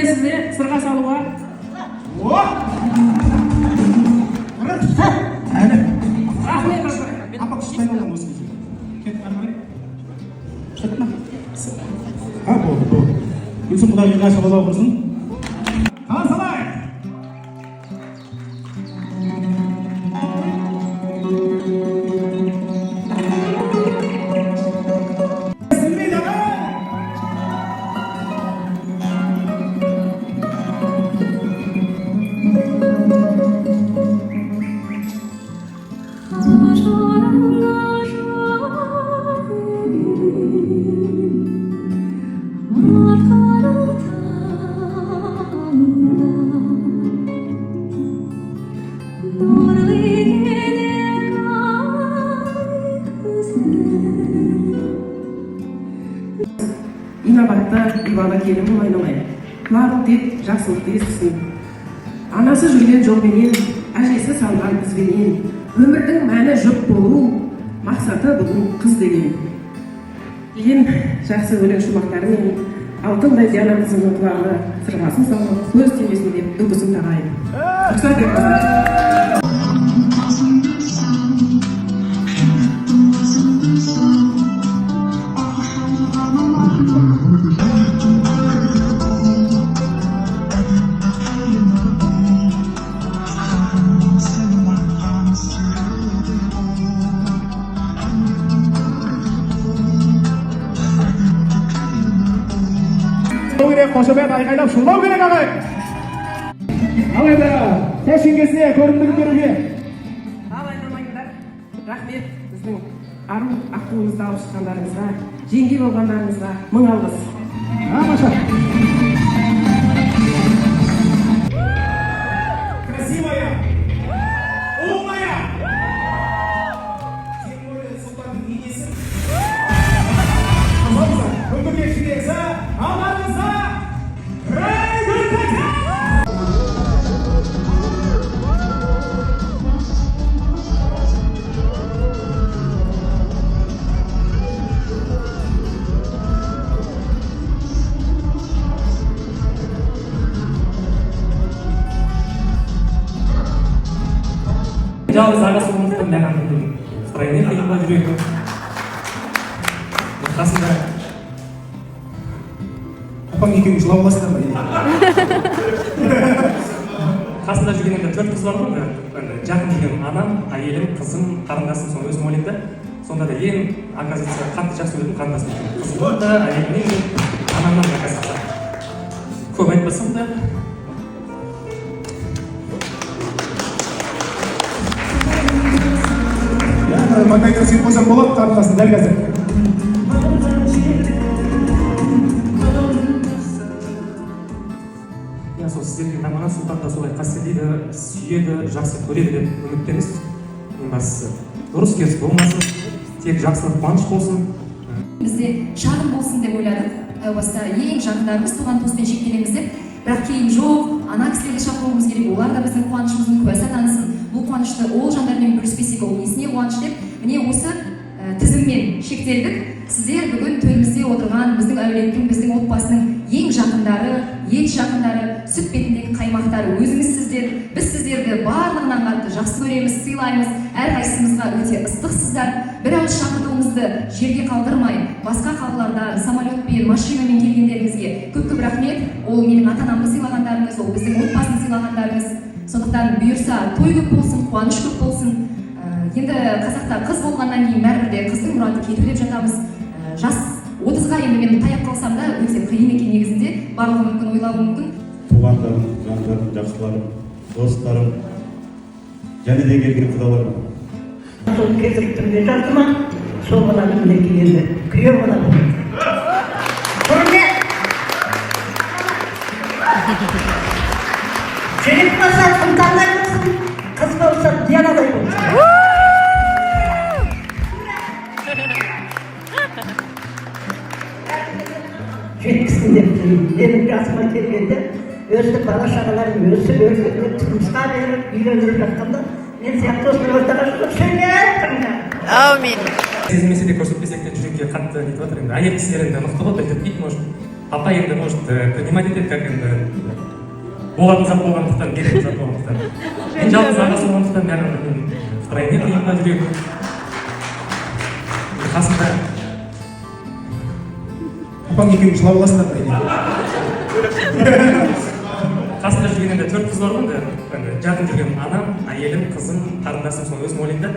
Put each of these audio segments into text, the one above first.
келесіз бе сырға салуға? Рахмет апа ұштай болған осы кезде. Кетіп ары қарай. Ұштадық ма? Болды. Гүлсім құдай ғашық бола болсын. Қаласалай! Инабатта ибалы келін ойнамай, құлағын тек жақсылықты естісін. Анасы жүрген жолменен, әжесі салған ізбенен, өмірдің мәні жұп болу, мақсаты бұл қыз деген. Ең жақсы өлең шумақтарымен, алтындай Диана қызының құлағына сырғасын салып, көз тимесін деп дыбысын тағайын. Рұқсат етіңіздер. Қошемет айқайлап шулау керек ағай. Алайда, сәшін кезіне көрімдігін беруге. Ал айнамайындар, рахмет біздің ару аққуымызды алып шыққандарыңызға, жеңге болғандарыңызға мың алғыс. Маша. Красивая, умная. Тем более сұлтанның енесі. Пожалуйста, өмірге жіберсе, алдарыңызда жалғыз ағасы болмастан маған строение қиынға жүреді. Қасында апаң екеуің жылап аласыздар ма? қасында жүрген енді 4 қыз бар ғой, жақын жүрген анам, әйелім, қызым, қарындасым, соны өзім ойлаймын да. Сонда да ең оказывается қатты жақсы көретін қарындасым екен. Қызымнан да, әйелімнен де, анамнан да оказывается. Көп айтпасам да. Маңдайдан сүйіп қойсам болады, қарындасын дәл қазір. Сол сіздерге тамана сұлтан да солай қастерлейді, сүйеді, жақсы көреді деп үміттеміз. Ең бастысы дұрыс керіс болмасын, тек жақсылық қуаныш болсын. Бізде шағын болсын деп ойладық. Баста ең жақындарымыз туған туыспен шектелеміз деп, бірақ кейін жоқ, ана кісілерді шақыруымыз керек, олар да біздің қуанышымыздың куәсі атансын. Бұл қуанышты ол жандармен бөліспесек, ол несіне қуаныш деп, міне осы тізіммен шектелдік. Сіздер бүгін төрімізде отырған біздің әулеттің, біздің отбасының ең жақындары, ет жақындары, сүт бетіндегі қаймақтары өзіңізсіздер. Біз сіздерді барлығынан қатты жақсы көреміз, сыйлаймыз. Әрқайсымызға өте ыстықсыздар. Бір ауыз шақыртуымызды жерге қалдырмай, басқа қалалардан, самолетпен, машинамен келгендеріңізге көп-көп рахмет. Ол менің ата-анамды сыйлағандарыңыз, ол біздің отбасын сыйлағандарыңыз. Сондықтан бұйырса той көп болсын, қуаныш көп болсын. Енді қазақта қыз болғаннан кейін бәрібір де қыздың мұраты кету деп жатамыз. Жас 30-ға енді мен таяп қалсам да өте қиын екен негізінде, барлығы мүмкін, ойлауы мүмкін. Туғандарым, жандарым, жақсыларым, достарым, және де келген құдаларым. Сол кезіп түрде жазды ма, сол баланың мінеки енді күйеу болады. Құрмет! Жігіт болса сұлтандай болсын, қыз болса Дианадай болсын. Жеткісін деп жүрмін. Менің жасыма келгенде өзі бала шағаларын өсіп өркендеп тұрмысқа беріп үйленіп жатқанда мен сияқты осылай ортаға шығып сөйлеп. Аумин. Сезілмесе де көрсетпесек те жүрекке қатты нетіп жатыр. Енді әйел кісілер енді мықты ғой, білдіртпейді, может. папа енді может понимать етеді как енді болатын зат болғандықтан, керек зат болғандықтан. Мен жалғыз ағасы болғандықтан бәрібір втройне қиынға жүрегі. Қасында папаң екеуің жылап аласыңдар ба? қасында жүргенде 4 қыз бар ғой, енді жақын жүрген анам, әйелім, қызым, қарындасым, соны өзім ойлаймын да.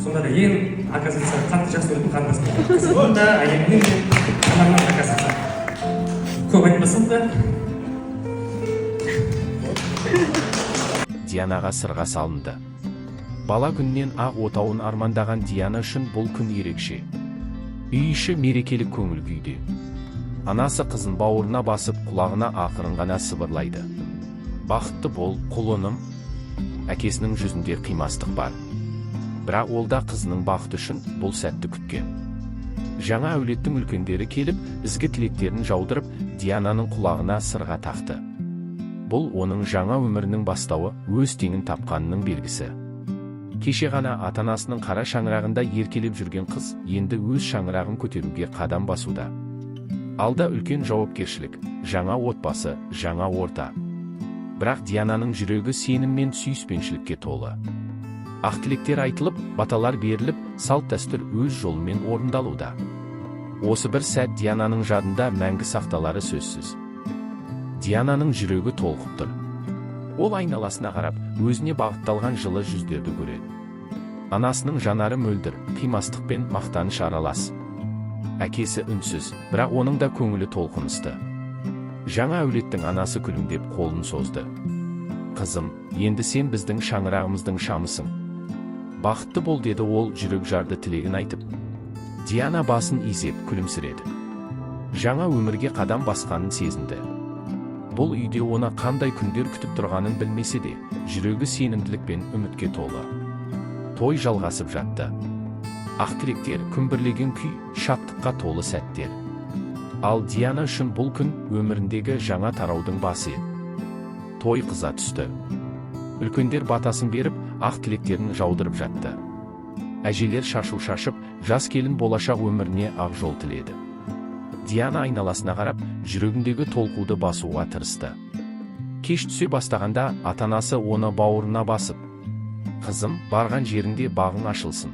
Сонда да ең, оказывается, қатты жақсы көретін қарындасым. Қызым да, әйелімнен де, анамнан да, оказывается. Көп айтпасам да. Дианаға сырға салынды. Бала күннен ақ отауын армандаған Диана үшін бұл күн ерекше. Үй іші мерекелік көңіл күйде. Анасы қызын бауырына басып, құлағына ақырын ғана сыбырлайды. Бақытты бол, құлыным. Әкесінің жүзінде қимастық бар. Бірақ ол да қызының бақыты үшін бұл сәтті күткен. Жаңа әулеттің үлкендері келіп, ізгі тілектерін жаудырып, Диананың құлағына сырға тақты. Бұл оның жаңа өмірінің бастауы, өз теңін тапқанының белгісі. Кеше ғана ата-анасының қара шаңырағында еркелеп жүрген қыз енді өз шаңырағын көтеруге қадам басуда. Алда үлкен жауапкершілік, жаңа отбасы, жаңа орта. Бірақ Диананың жүрегі сенім мен сүйіспеншілікке толы. Ақ тілектер айтылып, баталар беріліп, салт-дәстүр өз жолымен орындалуда. Осы бір сәт Диананың жадында мәңгі сақталары сөзсіз. Диананың жүрегі толқып тұр. Ол айналасына қарап, өзіне бағытталған жылы жүздерді көреді. Анасының жанары мөлдір, қимастық пен мақтаныш аралас. Әкесі үнсіз, бірақ оның да көңілі толқынысты. Жаңа әулеттің анасы күлімдеп қолын созды. Қызым, енді сен біздің шаңырағымыздың шамысың. Бақытты бол, деді ол жүрек жарды тілегін айтып. Диана басын изеп күлімсіреді. Жаңа өмірге қадам басқанын сезінді. Бұл үйде оны қандай күндер күтіп тұрғанын білмесе де, жүрегі сенімділік пен үмітке толы. Той жалғасып жатты. Ақ тілектер, күмбірлеген күй, шаттыққа толы сәттер. Ал Диана үшін бұл күн өміріндегі жаңа тараудың басы еді. Той қыза түсті. Үлкендер батасын беріп, ақ тілектерін жаудырып жатты. Әжелер шашу шашып, жас келін болашақ өміріне ақ жол тіледі. Диана айналасына қарап, жүрегіндегі толқуды басуға тырысты. Кеш түсе бастағанда ата-анасы оны бауырына басып, «Қызым, барған жеріңде бағың ашылсын.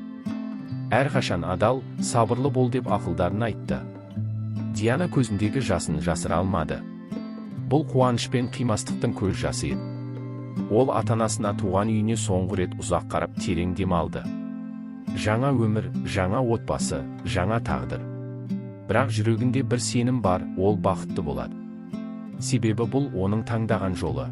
Әрқашан адал, сабырлы бол» деп ақылдарын айтты. Диана көзіндегі жасын жасыра алмады. Бұл қуаныш пен қимастықтың көз жасы еді. Ол ата-анасына туған үйіне соңғы рет ұзақ қарап терең дем алды. Жаңа өмір, жаңа отбасы, жаңа тағдыр. Бірақ жүрегінде бір сенім бар, ол бақытты болады. Себебі бұл оның таңдаған жолы.